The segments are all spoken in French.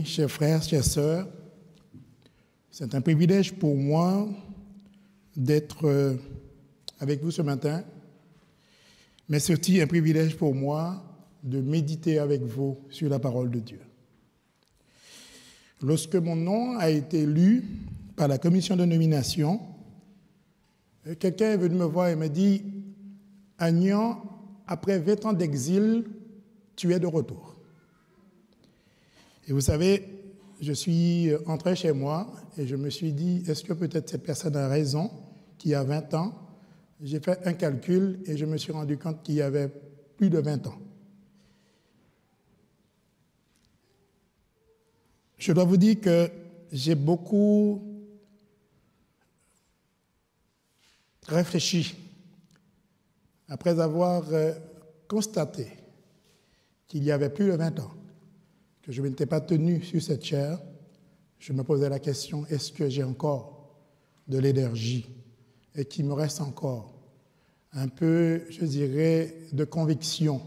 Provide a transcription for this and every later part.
Chers frères, chères sœurs, c'est un privilège pour moi d'être avec vous ce matin, mais c'est aussi un privilège pour moi de méditer avec vous sur la parole de Dieu. Lorsque mon nom a été lu par la commission de nomination, quelqu'un est venu me voir et m'a dit « Agnan, après 20 ans d'exil, tu es de retour. » Et vous savez, je suis entré chez moi et je me suis dit, est-ce que peut-être cette personne a raison, qu'il y a 20 ans? J'ai fait un calcul et je me suis rendu compte qu'il y avait plus de 20 ans. Je dois vous dire que j'ai beaucoup réfléchi après avoir constaté qu'il y avait plus de 20 ans que je ne m'étais pas tenu sur cette chaire. Je me posais la question, est-ce que j'ai encore de l'énergie et qu'il me reste encore un peu, je dirais, de conviction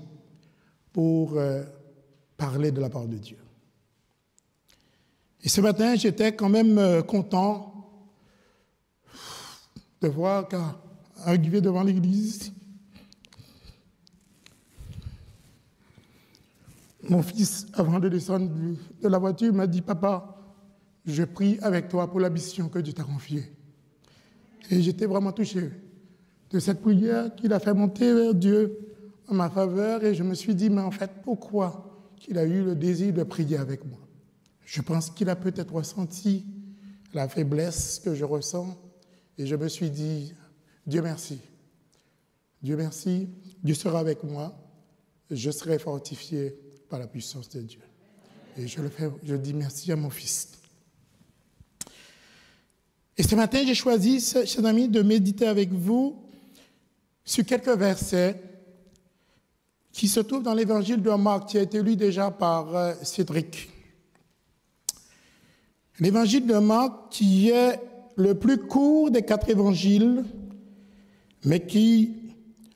pour parler de la parole de Dieu. Et ce matin, j'étais quand même content de voir qu'arrivé devant l'église, mon fils, avant de descendre de la voiture, m'a dit « Papa, je prie avec toi pour la mission que Dieu t'a confiée. » Et j'étais vraiment touché de cette prière qu'il a fait monter vers Dieu en ma faveur. Et je me suis dit « Mais en fait, pourquoi qu'il a eu le désir de prier avec moi ?» Je pense qu'il a peut-être ressenti la faiblesse que je ressens. Et je me suis dit « Dieu merci. Dieu merci. Dieu sera avec moi. Je serai fortifié par la puissance de Dieu. » Et je dis merci à mon fils. Et ce matin, j'ai choisi, chers amis, de méditer avec vous sur quelques versets qui se trouvent dans l'évangile de Marc, qui a été lu déjà par Cédric. L'évangile de Marc, qui est le plus court des 4 évangiles, mais qui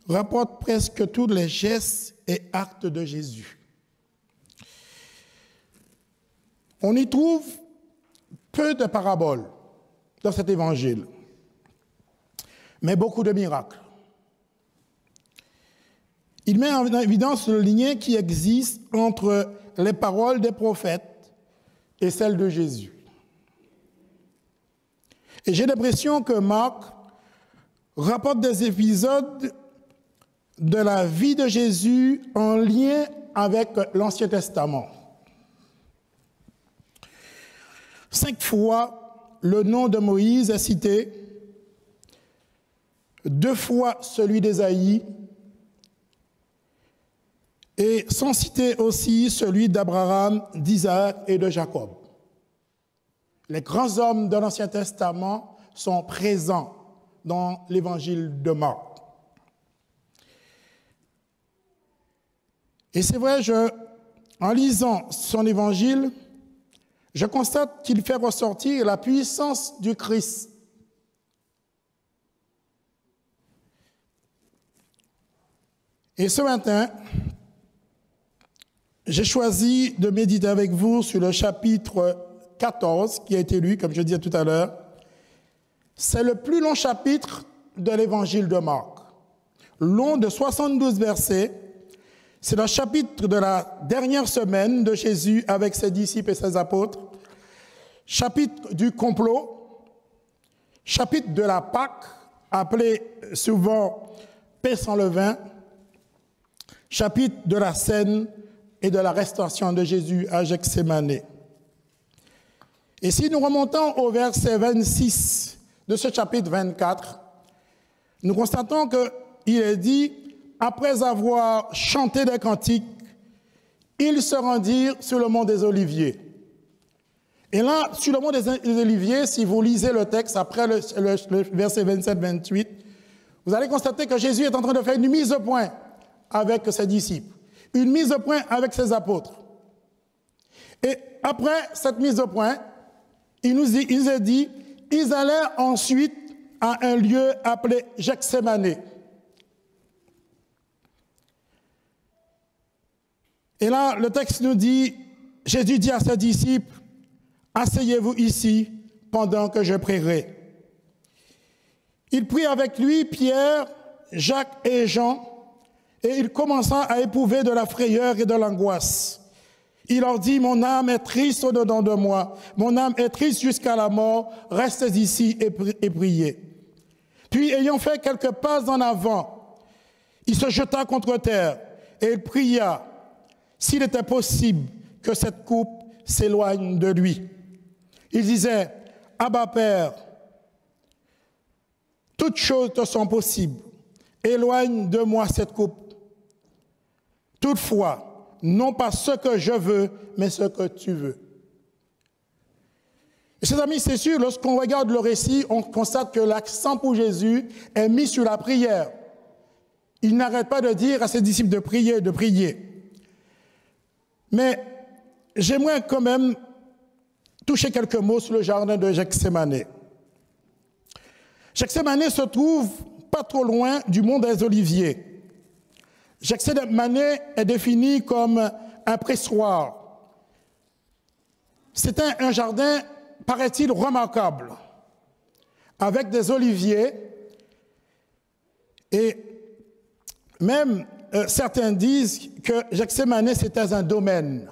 rapporte presque tous les gestes et actes de Jésus. On y trouve peu de paraboles dans cet évangile, mais beaucoup de miracles. Il met en évidence le lien qui existe entre les paroles des prophètes et celles de Jésus. Et j'ai l'impression que Marc rapporte des épisodes de la vie de Jésus en lien avec l'Ancien Testament. 5 fois, le nom de Moïse est cité, 2 fois celui d'Ésaïe, et sont cités aussi celui d'Abraham, d'Isaac et de Jacob. Les grands hommes de l'Ancien Testament sont présents dans l'évangile de Marc. Et c'est vrai, en lisant son évangile, je constate qu'il fait ressortir la puissance du Christ. Et ce matin, j'ai choisi de méditer avec vous sur le chapitre 14, qui a été lu, comme je disais tout à l'heure. C'est le plus long chapitre de l'évangile de Marc. Long de 72 versets. C'est le chapitre de la dernière semaine de Jésus avec ses disciples et ses apôtres. Chapitre du complot. Chapitre de la Pâque, appelé souvent paix sans levain. Chapitre de la scène et de l'arrestation de Jésus à Gethsémani. Et si nous remontons au verset 26 de ce chapitre 24, nous constatons qu'il est dit « Après avoir chanté des cantiques, ils se rendirent sur le mont des Oliviers. » Et là, sur le mont des Oliviers, si vous lisez le texte après le verset 27-28, vous allez constater que Jésus est en train de faire une mise au point avec ses disciples, une mise au point avec ses apôtres. Et après cette mise au point, il est dit, ils allèrent ensuite à un lieu appelé Gethsémani. Et là, le texte nous dit, Jésus dit à ses disciples, « Asseyez-vous ici pendant que je prierai. » Il prit avec lui Pierre, Jacques et Jean, et il commença à éprouver de la frayeur et de l'angoisse. Il leur dit, « Mon âme est triste au-dedans de moi, mon âme est triste jusqu'à la mort, restez ici et priez. » Puis, ayant fait quelques pas en avant, il se jeta contre terre et il pria, s'il était possible, que cette coupe s'éloigne de lui. Il disait, « Abba Père, toutes choses te sont possibles, éloigne de moi cette coupe. Toutefois, non pas ce que je veux, mais ce que tu veux. » Et chers amis, c'est sûr, lorsqu'on regarde le récit, on constate que l'accent pour Jésus est mis sur la prière. Il n'arrête pas de dire à ses disciples de prier, de prier. Mais j'aimerais quand même toucher quelques mots sur le jardin de Gethsémani. Gethsémani se trouve pas trop loin du mont des Oliviers. Gethsémani est défini comme un pressoir. C'était un jardin, paraît-il, remarquable, avec des oliviers, et même certains disent que Gethsémani c'était un domaine.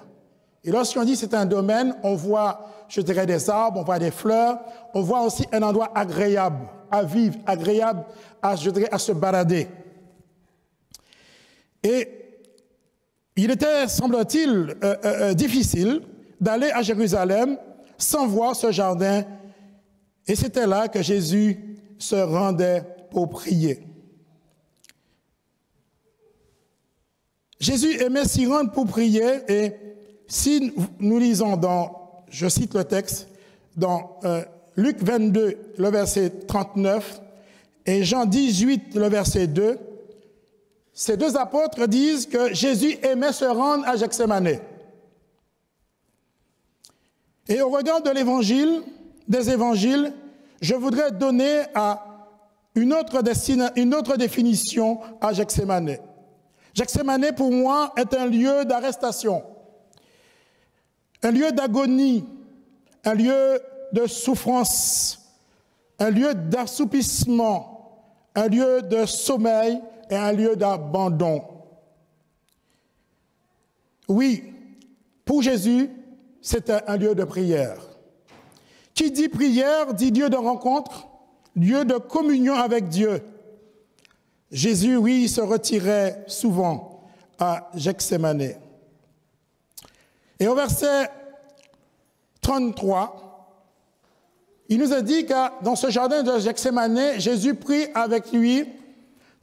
Et lorsqu'on dit c'est un domaine, on voit, je dirais, des arbres, on voit des fleurs, on voit aussi un endroit agréable à vivre, agréable à, je dirais, à se balader. Et il était, semble-t-il, difficile d'aller à Jérusalem sans voir ce jardin. Et c'était là que Jésus se rendait pour prier. Jésus aimait s'y rendre pour prier, et si nous lisons dans, je cite le texte, dans Luc 22, le verset 39, et Jean 18, le verset 2, ces deux apôtres disent que Jésus aimait se rendre à Gethsémani. Et au regard de l'évangile, des évangiles, je voudrais donner une autre définition à Gethsémani. Gethsémani, pour moi, est un lieu d'arrestation, un lieu d'agonie, un lieu de souffrance, un lieu d'assoupissement, un lieu de sommeil et un lieu d'abandon. Oui, pour Jésus, c'était un lieu de prière. Qui dit prière dit lieu de rencontre, lieu de communion avec Dieu. Jésus, oui, se retirait souvent à Gethsémani. Et au verset 33, il nous a dit que dans ce jardin de Gethsémani, Jésus prit avec lui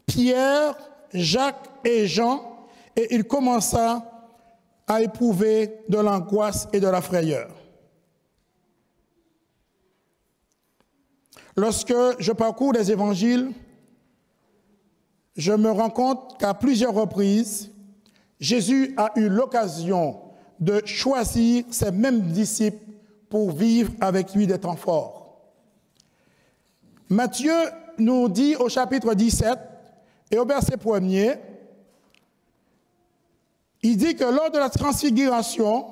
Pierre, Jacques et Jean, et il commença à éprouver de l'angoisse et de la frayeur. Lorsque je parcours les évangiles, je me rends compte qu'à plusieurs reprises, Jésus a eu l'occasion de choisir ses mêmes disciples pour vivre avec lui des temps forts. Matthieu nous dit au chapitre 17 et au verset 1er, il dit que lors de la transfiguration,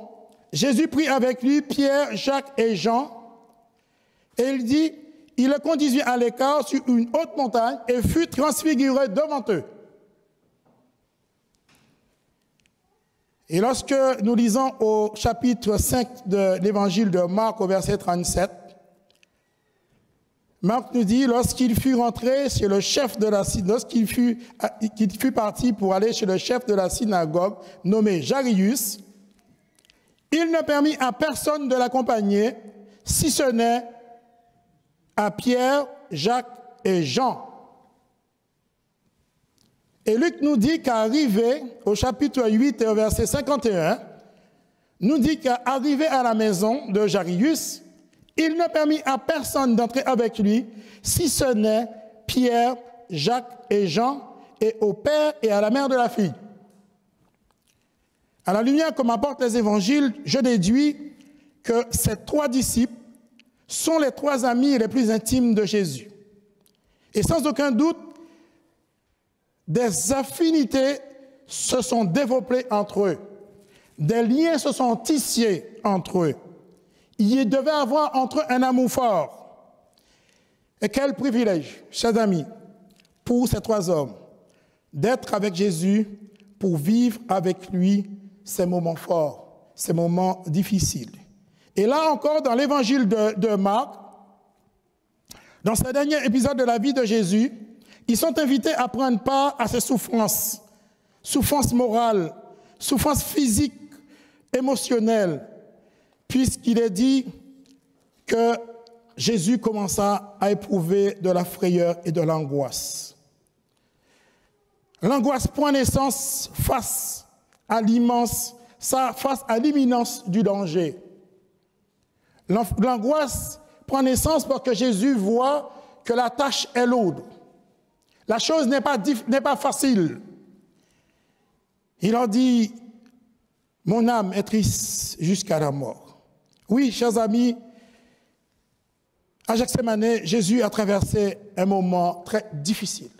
Jésus prit avec lui Pierre, Jacques et Jean, et il dit, il le conduisit à l'écart sur une haute montagne et fut transfiguré devant eux. Et lorsque nous lisons au chapitre 5 de l'évangile de Marc au verset 37, Marc nous dit, lorsqu'il fut rentré chez le chef de la synagogue, qu'il fut parti pour aller chez le chef de la synagogue, nommé Jairus, il ne permit à personne de l'accompagner, si ce n'est à Pierre, Jacques et Jean. Et Luc nous dit qu'arrivé au chapitre 8 et au verset 51, nous dit qu'arrivé à la maison de Jairus, il ne permit à personne d'entrer avec lui, si ce n'est Pierre, Jacques et Jean, et au père et à la mère de la fille. À la lumière que m'apportent les évangiles, je déduis que ces trois disciples sont les trois amis les plus intimes de Jésus. Et sans aucun doute, des affinités se sont développées entre eux. Des liens se sont tissés entre eux. Il devait avoir entre eux un amour fort. Et quel privilège, chers amis, pour ces trois hommes, d'être avec Jésus pour vivre avec lui ces moments forts, ces moments difficiles. Et là encore, dans l'évangile de Marc, dans ce dernier épisode de la vie de Jésus, ils sont invités à prendre part à ces souffrances, souffrances morales, souffrances physiques, émotionnelles, puisqu'il est dit que Jésus commença à éprouver de la frayeur et de l'angoisse. L'angoisse prend naissance face à l'immense, face à l'imminence du danger. L'angoisse prend naissance parce que Jésus voit que la tâche est lourde. La chose n'est pas facile. Il leur dit, mon âme est triste jusqu'à la mort. Oui, chers amis, à Gethsémani, Jésus a traversé un moment très difficile.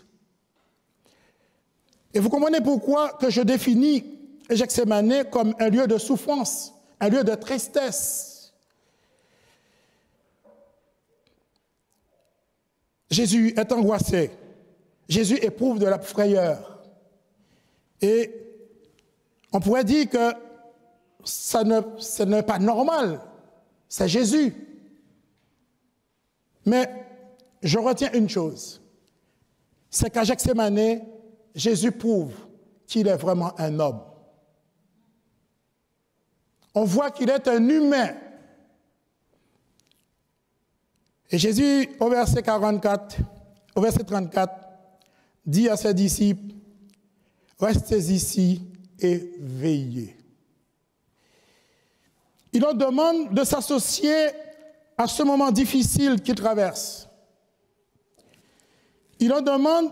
Et vous comprenez pourquoi que je définis Gethsémani comme un lieu de souffrance, un lieu de tristesse. Jésus est angoissé. Jésus éprouve de la frayeur. Et on pourrait dire que ce n'est pas normal. C'est Jésus. Mais je retiens une chose. C'est qu'à Gethsémani, Jésus prouve qu'il est vraiment un homme. On voit qu'il est un humain. Et Jésus, au verset 34, au verset 34, dit à ses disciples, « Restez ici et veillez. » Il leur demande de s'associer à ce moment difficile qu'ils traversent. Il leur demande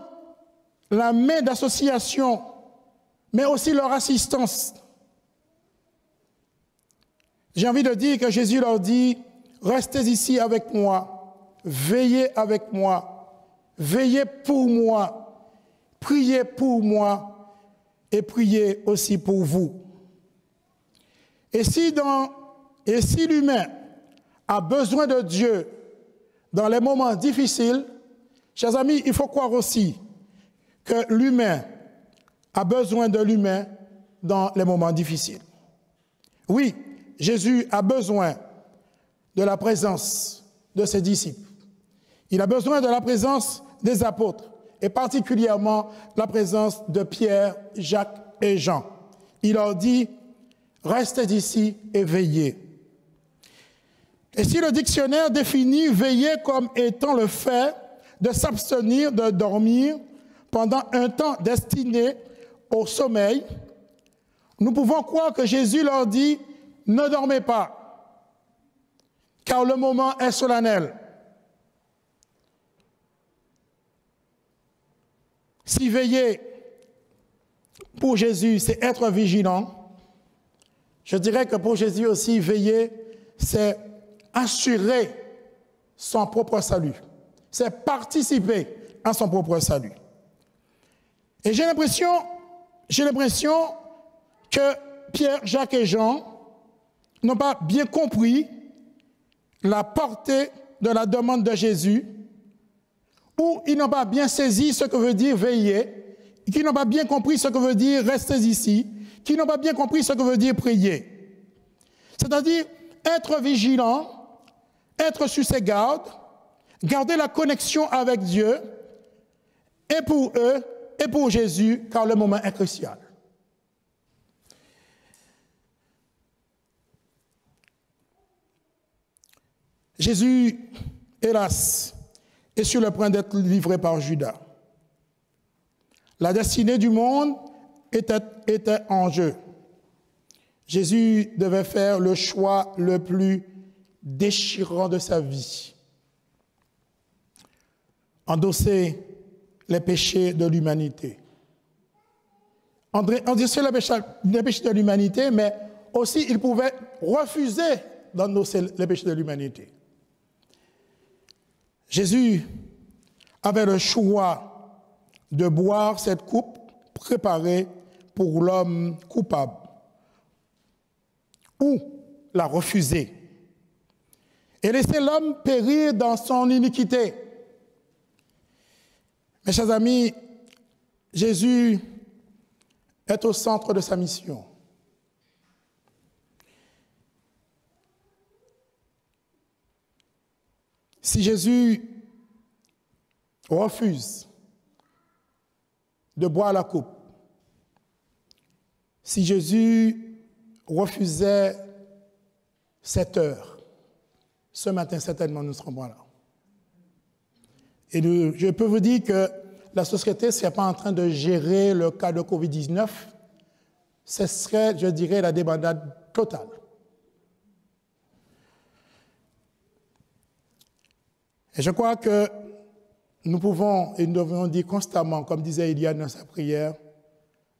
la main d'association, mais aussi leur assistance. J'ai envie de dire que Jésus leur dit, « Restez ici avec moi. Veillez avec moi, veillez pour moi, priez pour moi et priez aussi pour vous. » Et si l'humain a besoin de Dieu dans les moments difficiles, chers amis, il faut croire aussi que l'humain a besoin de l'humain dans les moments difficiles. Oui, Jésus a besoin de la présence de ses disciples. Il a besoin de la présence des apôtres, et particulièrement la présence de Pierre, Jacques et Jean. Il leur dit, restez ici et veillez. Et si le dictionnaire définit veiller comme étant le fait de s'abstenir de dormir pendant un temps destiné au sommeil, nous pouvons croire que Jésus leur dit, ne dormez pas, car le moment est solennel. Si veiller pour Jésus, c'est être vigilant, je dirais que pour Jésus aussi, veiller, c'est assurer son propre salut. C'est participer à son propre salut. Et j'ai l'impression que Pierre, Jacques et Jean n'ont pas bien compris la portée de la demande de Jésus, ou ils n'ont pas bien saisi ce que veut dire veiller, qui n'ont pas bien compris ce que veut dire rester ici, qui n'ont pas bien compris ce que veut dire prier. C'est-à-dire être vigilant, être sur ses gardes, garder la connexion avec Dieu, et pour eux, et pour Jésus, car le moment est crucial. Jésus, hélas, est sur le point d'être livré par Judas. La destinée du monde était en jeu. Jésus devait faire le choix le plus déchirant de sa vie. Endosser les péchés de l'humanité. Endosser les péchés de l'humanité, mais aussi il pouvait refuser d'endosser les péchés de l'humanité. Jésus avait le choix de boire cette coupe préparée pour l'homme coupable. ou la refuser et laisser l'homme périr dans son iniquité. Mes chers amis, Jésus est au centre de sa mission. Si Jésus refuse de boire la coupe, si Jésus refusait cette heure, ce matin, certainement, nous ne serons pas là. Et je peux vous dire que la société ne serait pas en train de gérer le cas de COVID-19. Ce serait, je dirais, la débandade totale. Et je crois que nous pouvons et nous devons dire constamment, comme disait Eliane dans sa prière,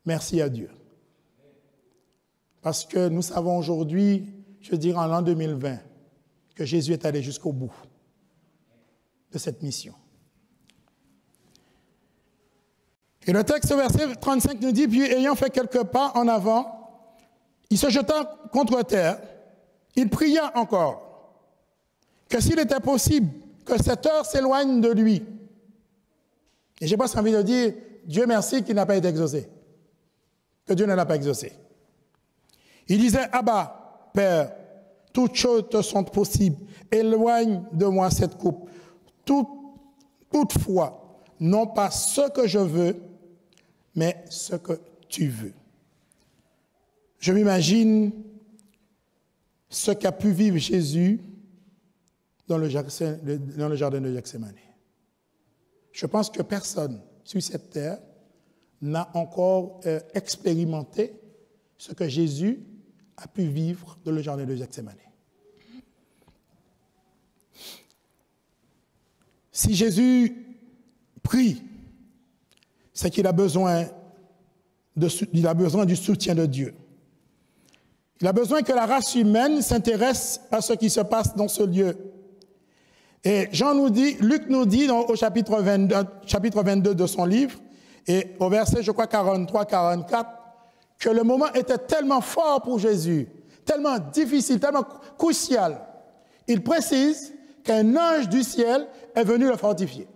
merci à Dieu. Parce que nous savons aujourd'hui, je dirais en l'an 2020, que Jésus est allé jusqu'au bout de cette mission. Et le texte, verset 35, nous dit, puis ayant fait quelques pas en avant, il se jeta contre terre, il pria encore, que s'il était possible, que cette heure s'éloigne de lui. Et j'ai pas envie de dire, Dieu merci qu'il n'a pas été exaucé, que Dieu ne l'a pas exaucé. Il disait, Abba, Père, toutes choses te sont possibles, éloigne de moi cette coupe. Toutefois, non pas ce que je veux, mais ce que tu veux. Je m'imagine ce qu'a pu vivre Jésus dans le jardin de Gethsémani. Je pense que personne sur cette terre n'a encore expérimenté ce que Jésus a pu vivre dans le jardin de Gethsémani. Si Jésus prie, c'est qu'il a besoin du soutien de Dieu. Il a besoin que la race humaine s'intéresse à ce qui se passe dans ce lieu. Et Luc nous dit au chapitre 22 de son livre, et au verset, je crois, 43-44, que le moment était tellement fort pour Jésus, tellement difficile, tellement crucial. Il précise qu'un ange du ciel est venu le fortifier.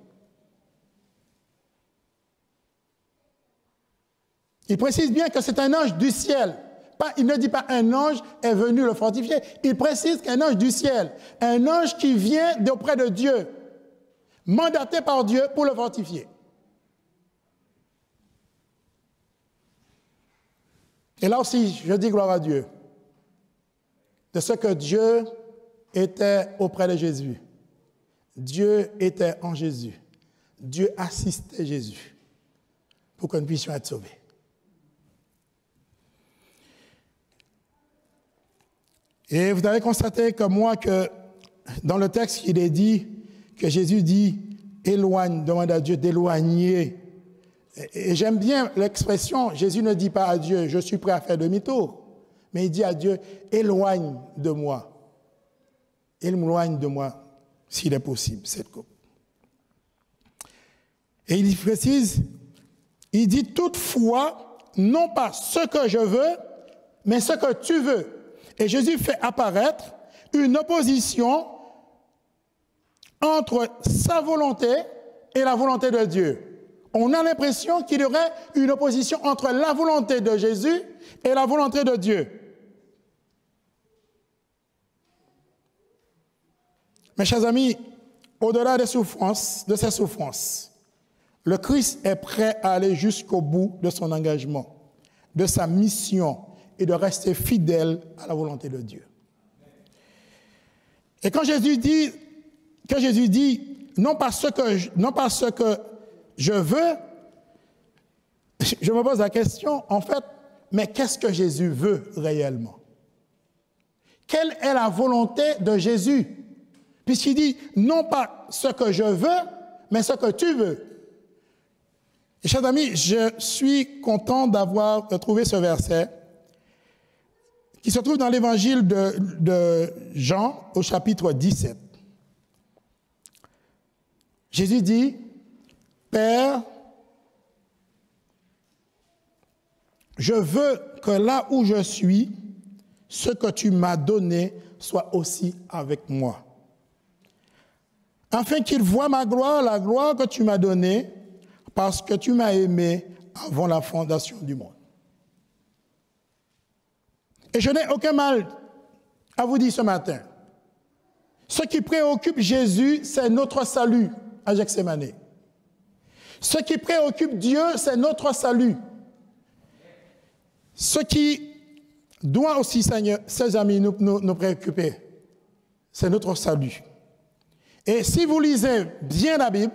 Il précise bien que c'est un ange du ciel. Il ne dit pas un ange est venu le fortifier. Il précise qu'un ange du ciel, un ange qui vient d'auprès de Dieu, mandaté par Dieu pour le fortifier. Et là aussi, je dis gloire à Dieu de ce que Dieu était auprès de Jésus. Dieu était en Jésus. Dieu assistait Jésus pour que nous puissions être sauvés. Et vous avez constaté comme moi que dans le texte, il est dit que Jésus dit « éloigne », demande à Dieu d'éloigner. Et j'aime bien l'expression, Jésus ne dit pas à Dieu « je suis prêt à faire demi-tour », mais il dit à Dieu « éloigne de moi ». Éloigne de moi, s'il est possible, cette coupe. Et il précise, il dit « toutefois, non pas ce que je veux, mais ce que tu veux ». Et Jésus fait apparaître une opposition entre sa volonté et la volonté de Dieu. On a l'impression qu'il y aurait une opposition entre la volonté de Jésus et la volonté de Dieu. Mes chers amis, au-delà de ces souffrances, le Christ est prêt à aller jusqu'au bout de son engagement, de sa mission, et de rester fidèle à la volonté de Dieu. Et quand Jésus dit non pas ce que je veux, je me pose la question, en fait, mais qu'est-ce que Jésus veut réellement? Quelle est la volonté de Jésus? Puisqu'il dit non pas ce que je veux, mais ce que tu veux. Et chers amis, je suis content d'avoir trouvé ce verset qui se trouve dans l'évangile de Jean au chapitre 17. Jésus dit, « Père, je veux que là où je suis, ce que tu m'as donné soit aussi avec moi. Afin qu'il voie ma gloire, la gloire que tu m'as donnée, parce que tu m'as aimé avant la fondation du monde. Et je n'ai aucun mal à vous dire ce matin. Ce qui préoccupe Jésus, c'est notre salut à Gethsémani. Ce qui préoccupe Dieu, c'est notre salut. Ce qui doit aussi, Seigneur, ses amis, nous préoccuper, c'est notre salut. Et si vous lisez bien la Bible,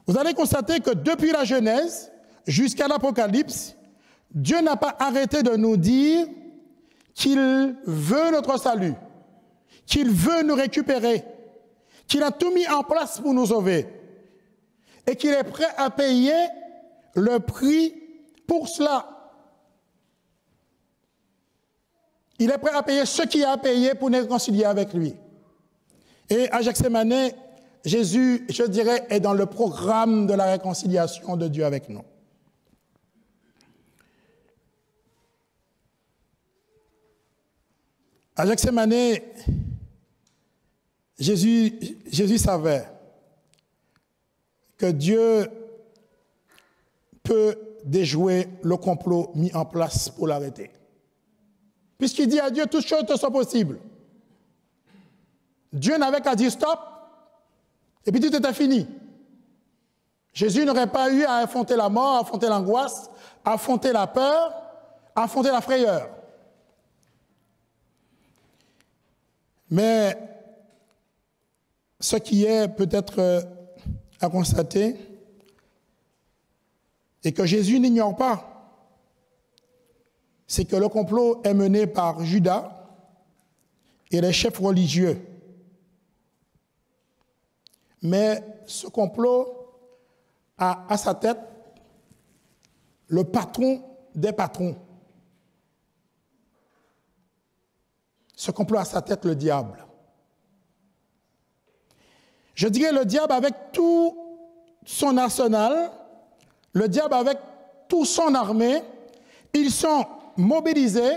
vous allez constater que depuis la Genèse jusqu'à l'Apocalypse, Dieu n'a pas arrêté de nous dire qu'il veut notre salut, qu'il veut nous récupérer, qu'il a tout mis en place pour nous sauver et qu'il est prêt à payer le prix pour cela. Il est prêt à payer ce qu'il a payé pour nous réconcilier avec lui. Et à Gethsémani, Jésus, je dirais, est dans le programme de la réconciliation de Dieu avec nous. À Gethsémani, Jésus savait que Dieu peut déjouer le complot mis en place pour l'arrêter. Puisqu'il dit à Dieu, toutes choses te sont possibles. Dieu n'avait qu'à dire stop, et puis tout était fini. Jésus n'aurait pas eu à affronter la mort, à affronter l'angoisse, à affronter la peur, à affronter la frayeur. Mais ce qui est peut-être à constater, et que Jésus n'ignore pas, c'est que le complot est mené par Judas et les chefs religieux. Mais ce complot a à sa tête le patron des patrons. Ce complot a à sa tête le diable. Je dirais le diable avec tout son arsenal, le diable avec toute son armée, ils sont mobilisés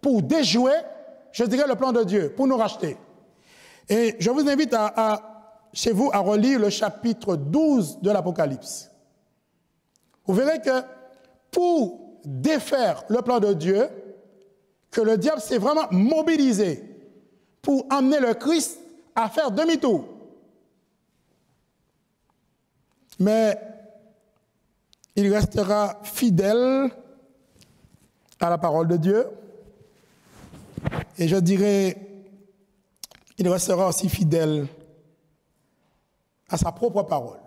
pour déjouer, je dirais, le plan de Dieu, pour nous racheter. Et je vous invite chez vous à relire le chapitre 12 de l'Apocalypse. Vous verrez que pour défaire le plan de Dieu, que le diable s'est vraiment mobilisé pour amener le Christ à faire demi-tour. Mais il restera fidèle à la parole de Dieu. Et je dirais, il restera aussi fidèle à sa propre parole.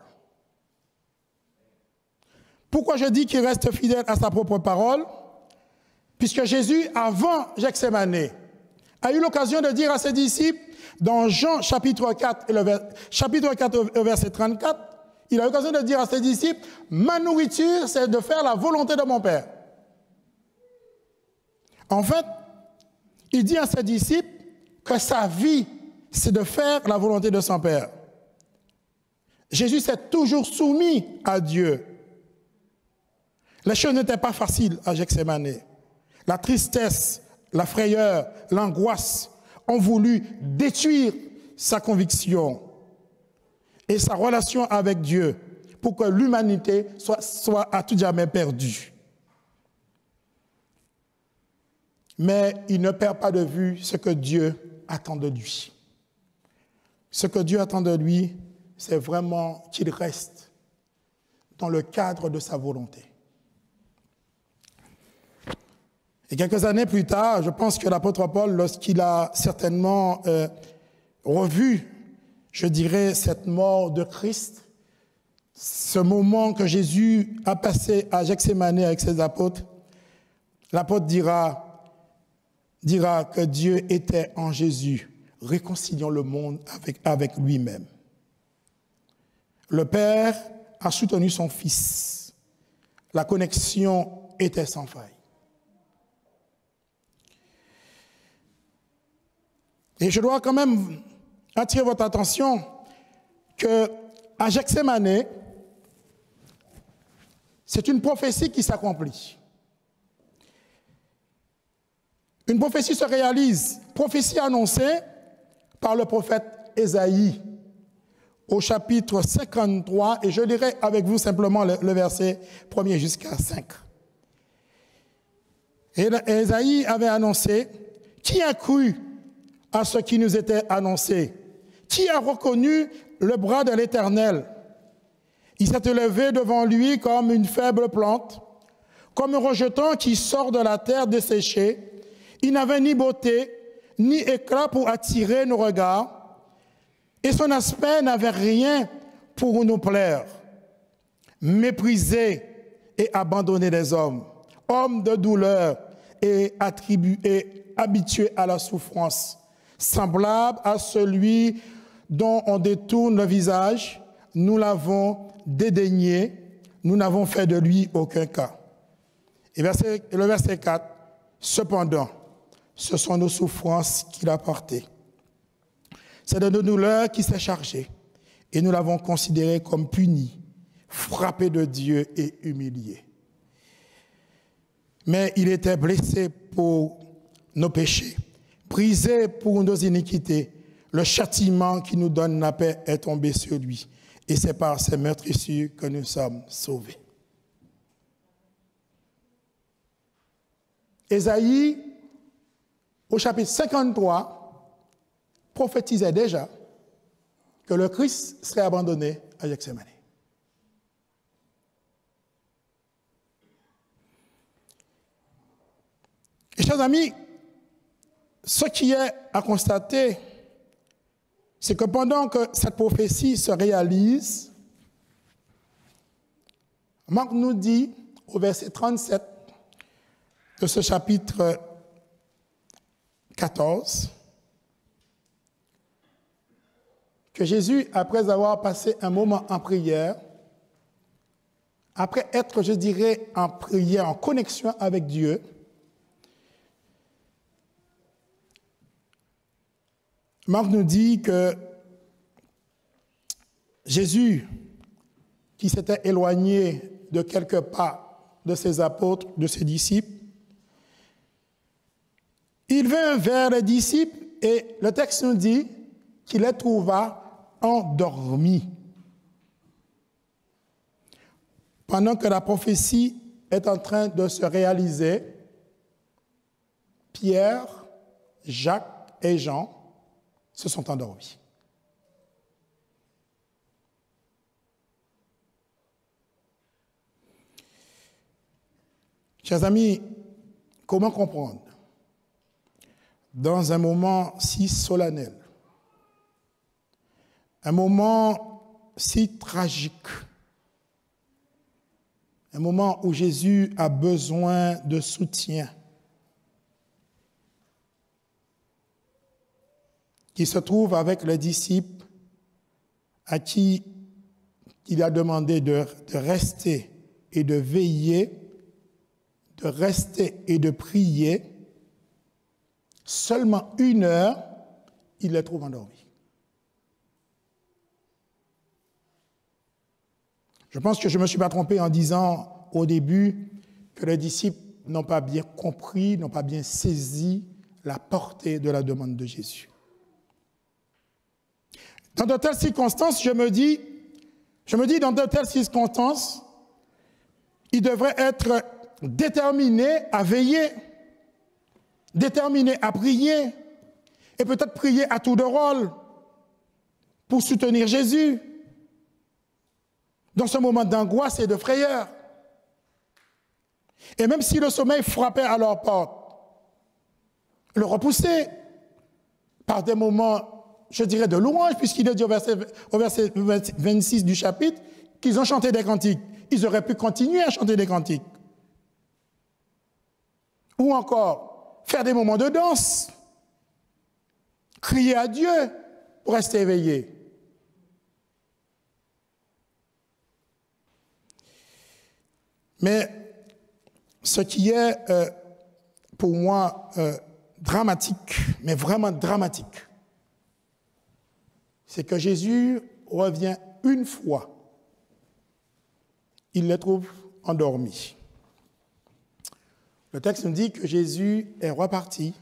Pourquoi je dis qu'il reste fidèle à sa propre parole? Puisque Jésus, avant Gethsémani, a eu l'occasion de dire à ses disciples, dans Jean chapitre 4, verset 34, il a eu l'occasion de dire à ses disciples, ma nourriture, c'est de faire la volonté de mon Père. En fait, il dit à ses disciples que sa vie, c'est de faire la volonté de son Père. Jésus s'est toujours soumis à Dieu. Les choses n'étaient pas faciles à Gethsémani. La tristesse, la frayeur, l'angoisse ont voulu détruire sa conviction et sa relation avec Dieu pour que l'humanité soit à tout jamais perdue. Mais il ne perd pas de vue ce que Dieu attend de lui. Ce que Dieu attend de lui, c'est vraiment qu'il reste dans le cadre de sa volonté. Et quelques années plus tard, je pense que l'apôtre Paul, lorsqu'il a certainement revu, je dirais, cette mort de Christ, ce moment que Jésus a passé à Gethsémani avec ses apôtres, l'apôtre dira que Dieu était en Jésus, réconciliant le monde avec lui-même. Le Père a soutenu son Fils. La connexion était sans faille. Et je dois quand même attirer votre attention qu'à Gethsémani, c'est une prophétie qui s'accomplit. Une prophétie se réalise, prophétie annoncée par le prophète Ésaïe au chapitre 53, et je lirai avec vous simplement le verset 1er jusqu'à 5. Et Ésaïe avait annoncé: qui a cru à ce qui nous était annoncé? Qui a reconnu le bras de l'Éternel? Il s'est élevé devant lui comme une faible plante, comme un rejeton qui sort de la terre desséchée. Il n'avait ni beauté, ni éclat pour attirer nos regards, et son aspect n'avait rien pour nous plaire. Méprisé et abandonné des hommes, homme de douleur et habitué à la souffrance, semblable à celui dont on détourne le visage, nous l'avons dédaigné, nous n'avons fait de lui aucun cas. Et le verset 4, cependant, ce sont nos souffrances qu'il a portées. C'est de nos douleurs qu'il s'est chargé, et nous l'avons considéré comme puni, frappé de Dieu et humilié. Mais il était blessé pour nos péchés, brisé pour nos iniquités. Le châtiment qui nous donne la paix est tombé sur lui, et c'est par ses meurtrissures que nous sommes sauvés. Ésaïe, au chapitre 53, prophétisait déjà que le Christ serait abandonné à Gethsémani. Et chers amis, ce qui est à constater, c'est que pendant que cette prophétie se réalise, Marc nous dit au verset 37 de ce chapitre 14, que Jésus, après avoir passé un moment en prière, après être, je dirais, en prière, en connexion avec Dieu, Marc nous dit que Jésus, qui s'était éloigné de quelques pas de ses apôtres, de ses disciples, il vint vers les disciples et le texte nous dit qu'il les trouva endormis. Pendant que la prophétie est en train de se réaliser, Pierre, Jacques et Jean se sont endormis. Chers amis, comment comprendre, dans un moment si solennel, un moment si tragique, un moment où Jésus a besoin de soutien, qui se trouve avec les disciples à qui il a demandé de rester et de veiller, de rester et de prier, seulement 1 heure, il les trouve endormis. Je pense que je ne me suis pas trompé en disant au début que les disciples n'ont pas bien compris, n'ont pas bien saisi la portée de la demande de Jésus. Dans de telles circonstances, je me dis, dans de telles circonstances, il devrait être déterminé à veiller, déterminé à prier, et peut-être prier à tour de rôle pour soutenir Jésus dans ce moment d'angoisse et de frayeur. Et même si le sommeil frappait à leur porte, le repousser par des moments, je dirais, de louange, puisqu'il est dit au verset 26 du chapitre qu'ils ont chanté des cantiques. Ils auraient pu continuer à chanter des cantiques. Ou encore, faire des moments de danse, crier à Dieu pour rester éveillé. Mais ce qui est pour moi dramatique, mais vraiment dramatique, c'est que Jésus revient une fois, il les trouve endormis. Le texte nous dit que Jésus est reparti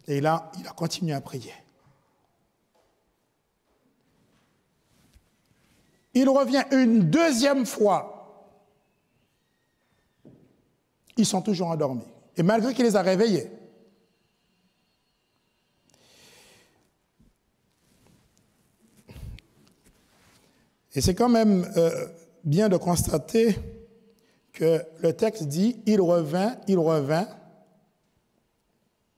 et là, il a continué à prier. Il revient une deuxième fois. Ils sont toujours endormis. Et malgré qu'il les a réveillés. Et c'est quand même bien de constater que le texte dit « il revint ».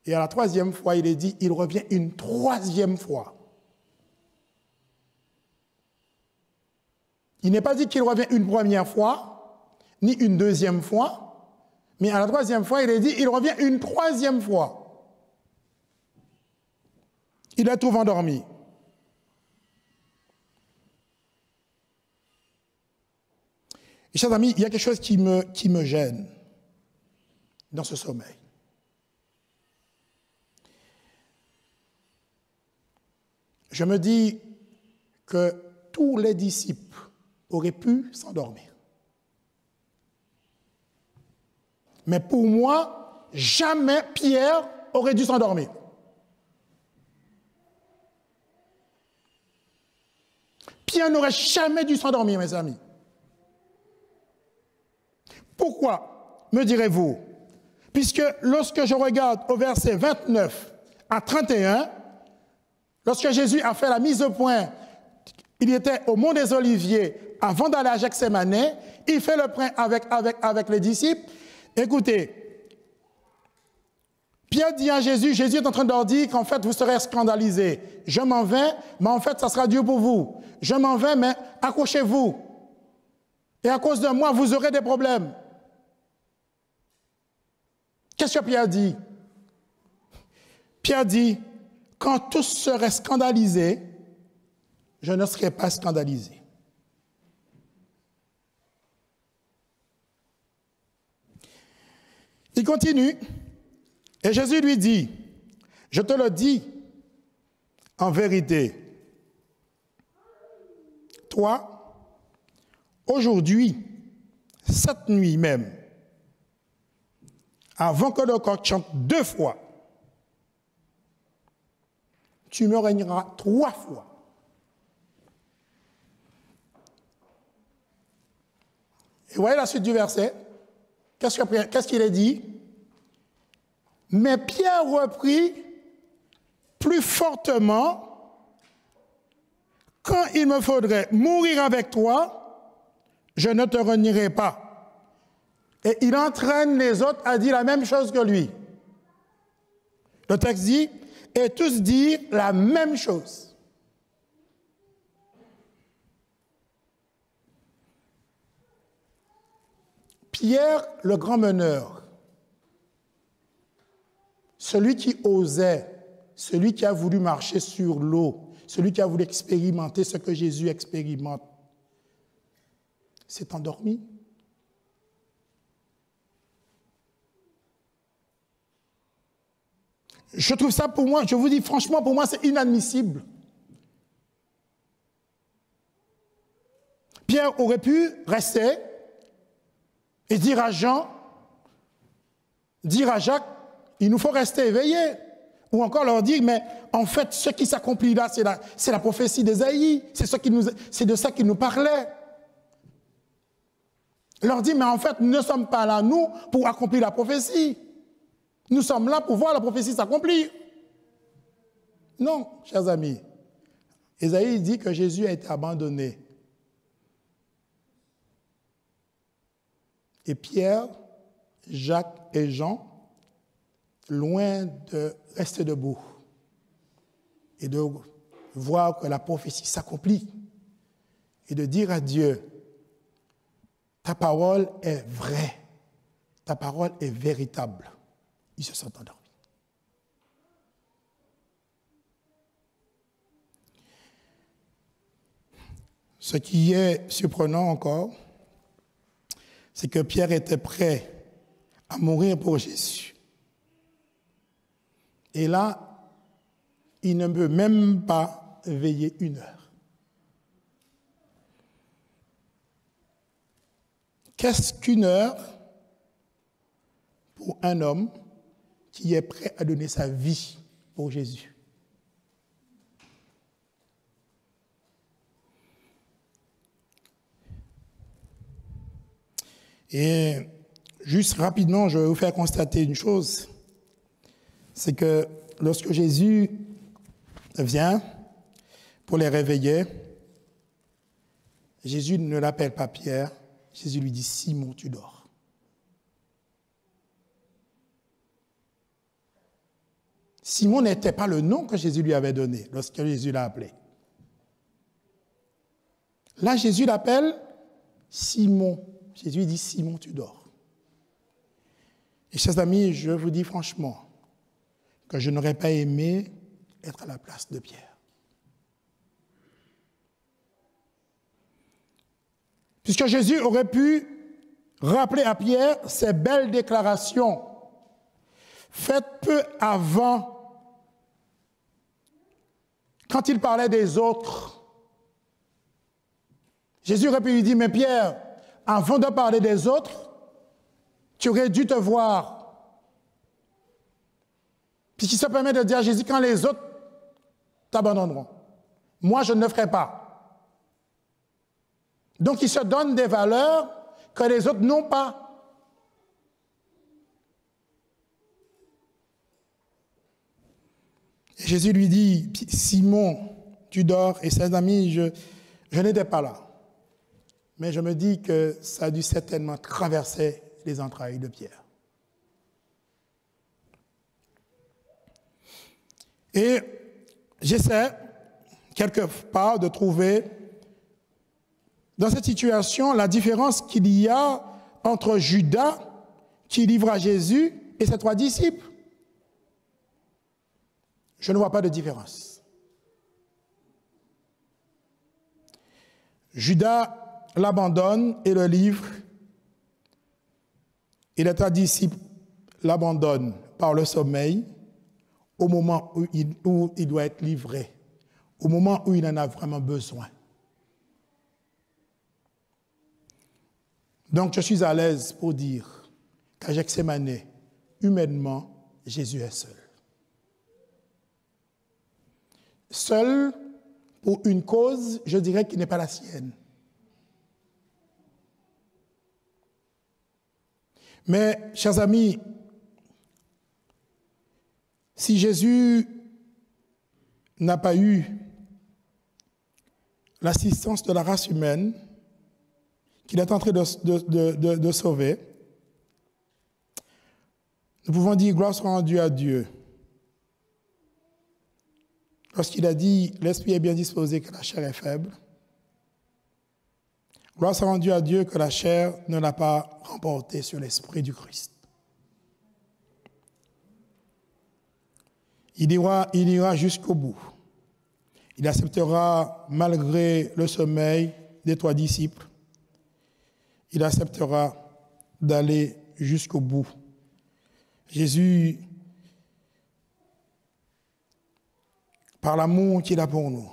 Et à la troisième fois, il est dit « il revient une troisième fois ». Il n'est pas dit qu'il revient une première fois, ni une deuxième fois, mais à la troisième fois, il est dit il revient une troisième fois. Il les trouve endormis. Et chers amis, il y a quelque chose qui me gêne dans ce sommeil. Je me dis que tous les disciples auraient pu s'endormir. Mais pour moi, jamais Pierre aurait dû s'endormir. Pierre n'aurait jamais dû s'endormir, mes amis. Pourquoi, me direz-vous? Puisque lorsque je regarde au verset 29 à 31, lorsque Jésus a fait la mise au point, il était au mont des Oliviers avant d'aller à Gethsémani, il fait le point avec les disciples. Écoutez, Pierre dit à Jésus, Jésus est en train de leur dire qu'en fait vous serez scandalisés. Je m'en vais, mais en fait ça sera Dieu pour vous. Je m'en vais, mais accrochez-vous. Et à cause de moi, vous aurez des problèmes. Qu'est-ce que Pierre dit? Pierre dit, quand tous seraient scandalisés, je ne serai pas scandalisé. Il continue, et Jésus lui dit, je te le dis en vérité, toi, aujourd'hui, cette nuit même, avant que le coq chante 2 fois, tu me régneras 3 fois. Et voyez la suite du verset. Qu'est-ce qu'il est dit? Mais Pierre reprit plus fortement, quand il me faudrait mourir avec toi, je ne te renierai pas. Et il entraîne les autres à dire la même chose que lui. Le texte dit, et tous dirent la même chose. Pierre, le grand meneur, celui qui osait, celui qui a voulu marcher sur l'eau, celui qui a voulu expérimenter ce que Jésus expérimente, s'est endormi. Je trouve ça pour moi, je vous dis franchement, pour moi c'est inadmissible. Pierre aurait pu rester et dire à Jean, dire à Jacques, il nous faut rester éveillés. Ou encore leur dire, mais en fait, ce qui s'accomplit là, c'est la prophétie d'Ésaïe, c'est de ça qu'il nous parlait. Leur dit, mais en fait, nous ne sommes pas là, nous, pour accomplir la prophétie. Nous sommes là pour voir la prophétie s'accomplir. Non, chers amis. Ésaïe dit que Jésus a été abandonné. Et Pierre, Jacques et Jean, loin de rester debout et de voir que la prophétie s'accomplit et de dire à Dieu, ta parole est vraie, ta parole est véritable. Ils se sont endormis. Ce qui est surprenant encore, c'est que Pierre était prêt à mourir pour Jésus. Et là, il ne peut même pas veiller 1 heure. Qu'est-ce qu'1 heure pour un homme qui est prêt à donner sa vie pour Jésus. Et juste rapidement, je vais vous faire constater une chose, c'est que lorsque Jésus vient pour les réveiller, Jésus ne l'appelle pas Pierre, Jésus lui dit « Simon, tu dors ». Simon n'était pas le nom que Jésus lui avait donné lorsque Jésus l'a appelé. Là, Jésus l'appelle Simon. Jésus dit « Simon, tu dors ». Et chers amis, je vous dis franchement que je n'aurais pas aimé être à la place de Pierre. Puisque Jésus aurait pu rappeler à Pierre ces belles déclarations faites peu avant, quand il parlait des autres. Jésus aurait pu lui dire, mais Pierre, avant de parler des autres, tu aurais dû te voir. Puisqu'il se permet de dire à Jésus, quand les autres t'abandonneront, moi je ne le ferai pas. Donc il se donne des valeurs que les autres n'ont pas. Et Jésus lui dit, Simon, tu dors, et ses amis, je n'étais pas là. Mais je me dis que ça a dû certainement traverser les entrailles de Pierre. Et j'essaie, quelque part, de trouver dans cette situation la différence qu'il y a entre Judas, qui livre à Jésus, et ses 3 disciples. Je ne vois pas de différence. Judas l'abandonne et le livre, et les 3 disciples l'abandonnent par le sommeil au moment où il doit être livré, au moment où il en a vraiment besoin. Donc je suis à l'aise pour dire qu'à Gethsémani, humainement, Jésus est seul. Seul pour une cause, je dirais, qui n'est pas la sienne. Mais, chers amis, si Jésus n'a pas eu l'assistance de la race humaine qu'il est en train de sauver, nous pouvons dire gloire soit rendue à Dieu. Lorsqu'il a dit « L'esprit est bien disposé, que la chair est faible », gloire soit rendue à Dieu que la chair ne l'a pas remporté sur l'esprit du Christ. Il ira jusqu'au bout. Il acceptera, malgré le sommeil des 3 disciples, il acceptera d'aller jusqu'au bout. Jésus, par l'amour qu'il a pour nous,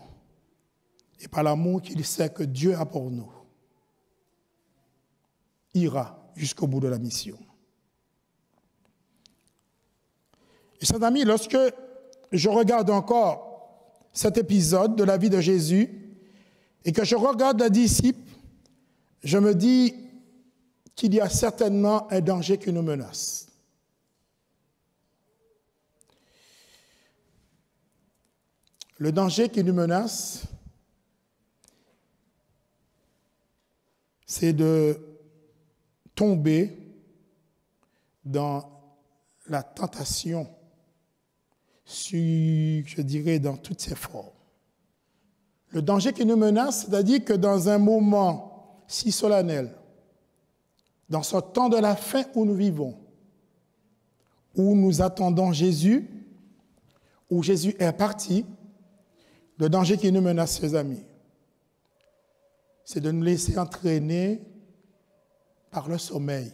et par l'amour qu'il sait que Dieu a pour nous, ira jusqu'au bout de la mission. Et chers amis, lorsque je regarde encore cet épisode de la vie de Jésus et que je regarde les disciples, je me dis qu'il y a certainement un danger qui nous menace. Le danger qui nous menace, c'est de tomber dans la tentation, je dirais, dans toutes ses formes. Le danger qui nous menace, c'est-à-dire que dans un moment si solennel, dans ce temps de la fin où nous vivons, où nous attendons Jésus, où Jésus est parti, le danger qui nous menace, ses amis, c'est de nous laisser entraîner par le sommeil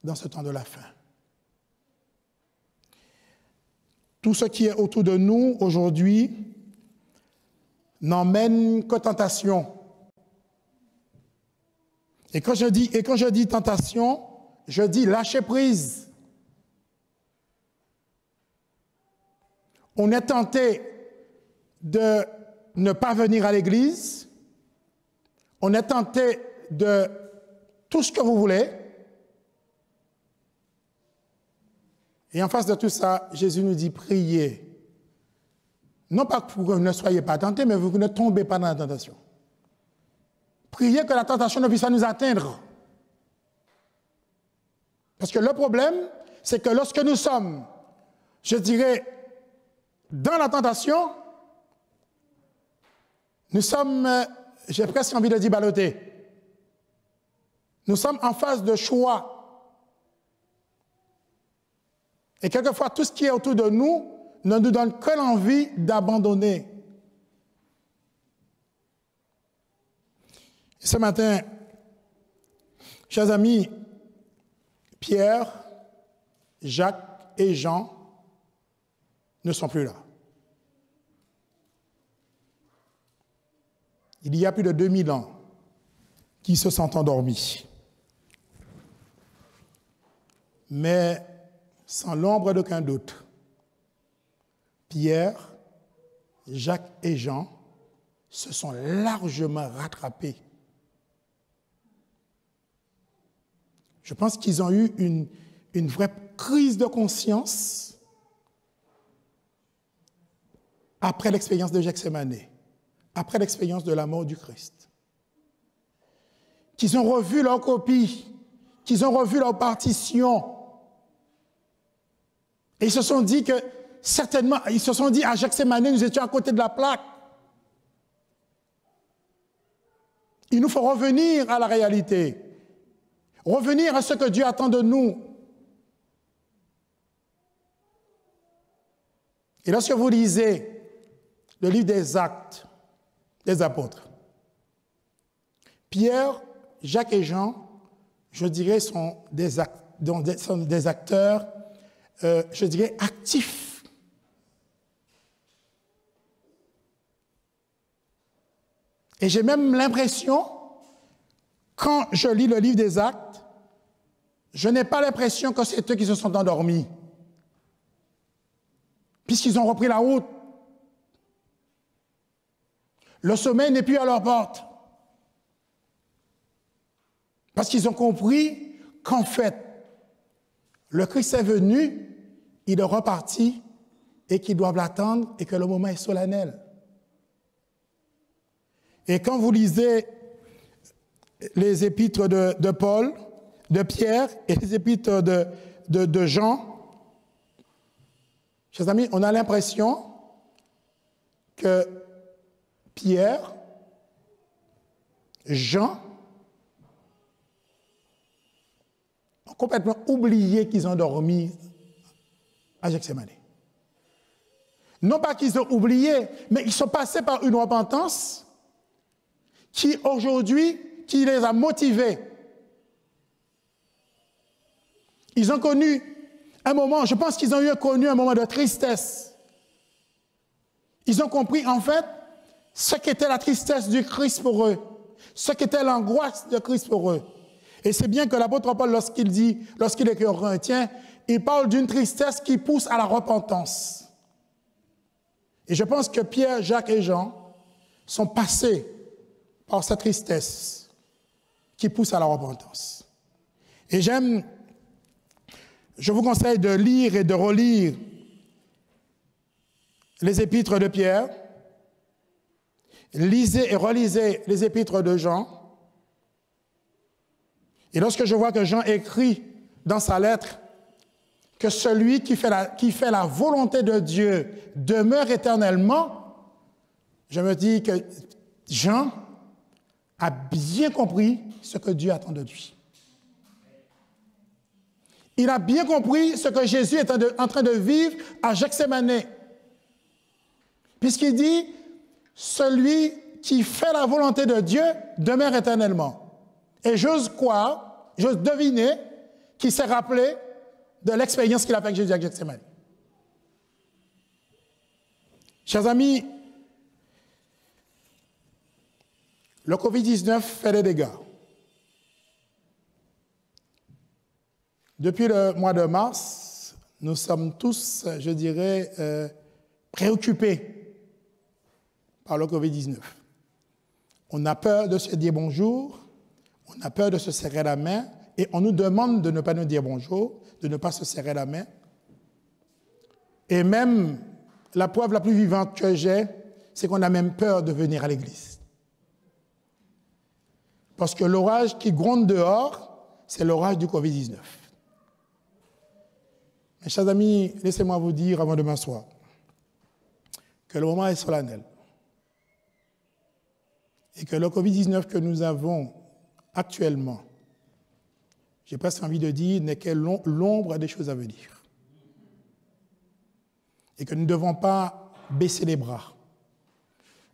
dans ce temps de la fin. Tout ce qui est autour de nous aujourd'hui n'emmène que tentation. Et quand je dis tentation, je dis lâcher prise. On est tenté de ne pas venir à l'église. On est tenté de tout ce que vous voulez. Et en face de tout ça, Jésus nous dit priez. Non pas que vous ne soyez pas tentés, mais vous ne tombez pas dans la tentation. Priez que la tentation ne puisse pas nous atteindre. Parce que le problème, c'est que lorsque nous sommes, je dirais, dans la tentation, nous sommes, j'ai presque envie de dire ballottés. Nous sommes en phase de choix. Et quelquefois, tout ce qui est autour de nous ne nous donne que l'envie d'abandonner. Ce matin, chers amis, Pierre, Jacques et Jean ne sont plus là. Il y a plus de 2000 ans qu'ils se sont endormis. Mais sans l'ombre d'aucun doute, Pierre, Jacques et Jean se sont largement rattrapés. Je pense qu'ils ont eu une vraie crise de conscience après l'expérience de Gethsémani, après l'expérience de la mort du Christ. Qu'ils ont revu leur copie, qu'ils ont revu leur partition. Et ils se sont dit que, certainement, ils se sont dit à Gethsémani, nous étions à côté de la plaque. Il nous faut revenir à la réalité. Revenir à ce que Dieu attend de nous. Et lorsque vous lisez le livre des Actes des Apôtres, Pierre, Jacques et Jean, je dirais, sont des acteurs, je dirais, actifs. Et j'ai même l'impression, quand je lis le livre des Actes, je n'ai pas l'impression que c'est eux qui se sont endormis, puisqu'ils ont repris la route. Le sommeil n'est plus à leur porte, parce qu'ils ont compris qu'en fait, le Christ est venu, il est reparti, et qu'ils doivent l'attendre, et que le moment est solennel. Et quand vous lisez les épîtres de Paul, de Pierre et les épîtres de Jean, chers amis, on a l'impression que Pierre, Jean, ont complètement oublié qu'ils ont dormi à Gethsémani. Non pas qu'ils ont oublié, mais ils sont passés par une repentance qui aujourd'hui, qui les a motivés. Ils ont connu un moment, je pense qu'ils ont connu un moment de tristesse. Ils ont compris en fait ce qu'était la tristesse du Christ pour eux, ce qu'était l'angoisse de Christ pour eux. Et c'est bien que l'apôtre Paul, lorsqu'il écrit aux Corinthiens, il parle d'une tristesse qui pousse à la repentance. Et je pense que Pierre, Jacques et Jean sont passés par cette tristesse qui pousse à la repentance. Et je vous conseille de lire et de relire les épîtres de Pierre, lisez et relisez les épîtres de Jean. Et lorsque je vois que Jean écrit dans sa lettre que celui qui fait la volonté de Dieu demeure éternellement, je me dis que Jean a bien compris ce que Dieu attend de lui. Il a bien compris ce que Jésus est en train de vivre à Gethsémani. Puisqu'il dit, celui qui fait la volonté de Dieu demeure éternellement. Et j'ose croire, j'ose deviner qu'il s'est rappelé de l'expérience qu'il a fait avec Jésus à Gethsémani. Chers amis, le Covid-19 fait des dégâts. Depuis le mois de mars, nous sommes tous, je dirais, préoccupés par le Covid-19. On a peur de se dire bonjour, on a peur de se serrer la main, et on nous demande de ne pas nous dire bonjour, de ne pas se serrer la main. Et même, la preuve la plus vivante que j'ai, c'est qu'on a même peur de venir à l'église. Parce que l'orage qui gronde dehors, c'est l'orage du Covid-19. Mes chers amis, laissez-moi vous dire avant de m'asseoir que le moment est solennel et que le Covid-19 que nous avons actuellement, j'ai presque envie de dire, n'est que l'ombre des choses à venir. Et que nous ne devons pas baisser les bras.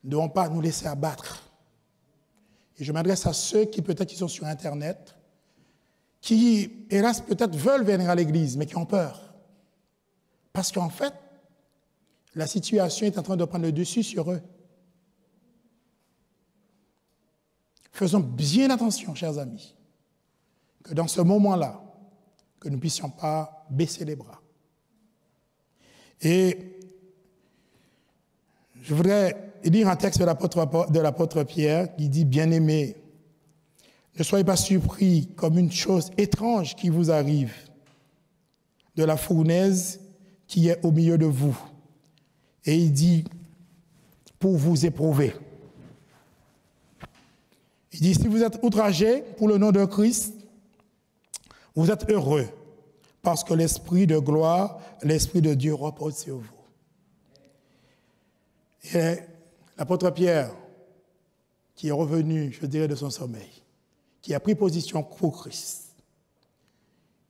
Nous ne devons pas nous laisser abattre. Et je m'adresse à ceux qui peut-être qui sont sur Internet, qui, hélas, peut-être veulent venir à l'église, mais qui ont peur. Parce qu'en fait, la situation est en train de prendre le dessus sur eux. Faisons bien attention, chers amis, que dans ce moment-là, que nous ne puissions pas baisser les bras. Et je voudrais lire un texte de l'apôtre Pierre qui dit « Bien-aimés, ne soyez pas surpris comme une chose étrange qui vous arrive de la fournaise qui est au milieu de vous. » Et il dit « Pour vous éprouver. » Il dit « Si vous êtes outragés pour le nom de Christ, vous êtes heureux parce que l'Esprit de gloire, l'Esprit de Dieu repose sur vous. » Et l'apôtre Pierre, qui est revenu, je dirais, de son sommeil, qui a pris position pour Christ,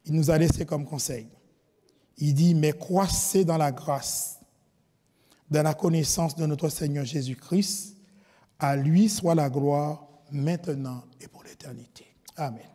il nous a laissé comme conseil. Il dit, mais croissez dans la grâce, dans la connaissance de notre Seigneur Jésus-Christ. À lui soit la gloire, maintenant et pour l'éternité. Amen.